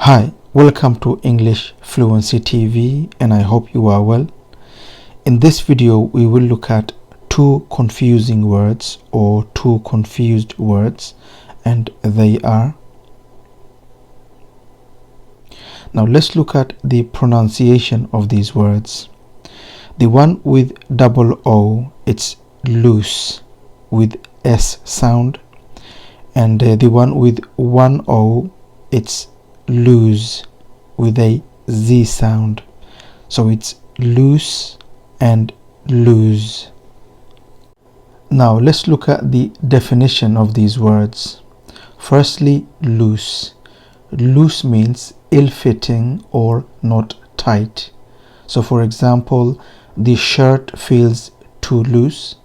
Hi, welcome to English Fluency TV, and I hope you are well. In this video, we will look at two confusing words or two confused words, and they are. Now let's look at the pronunciation of these words. The one with double O, it's loose with S sound, and the one with one O, it's lose with a Z sound. So it's loose and lose. Now let's look at the definition of these words. Firstly, loose. Loose means ill-fitting or not tight. So for example, the shirt feels too loose.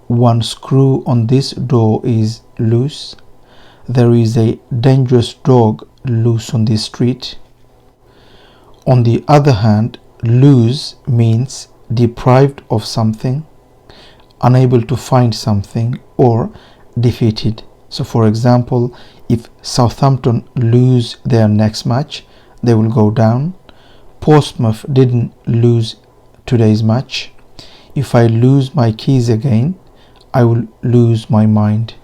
One screw on this door is loose. There is a dangerous dog loose on the street. On the other hand, lose means deprived of something, unable to find something, or defeated. So for example, if Southampton lose their next match, they will go down. Portsmouth didn't lose today's match. If I lose my keys again, I will lose my mind.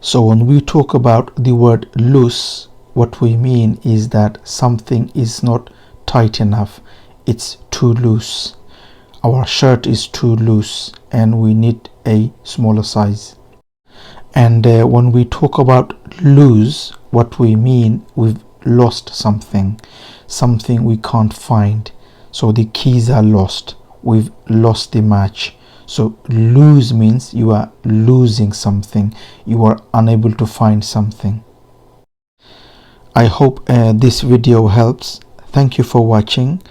So when we talk about the word loose, what we mean is that something is not tight enough. It's too loose. Our shirt is too loose and we need a smaller size. And when we talk about lose, what we mean, we've lost something we can't find. So the keys are lost. We've lost the match. So lose means you are losing something. You are unable to find something. I hope this video helps. Thank you for watching,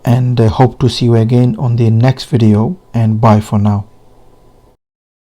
and hope to see you again on the next video, and bye for now.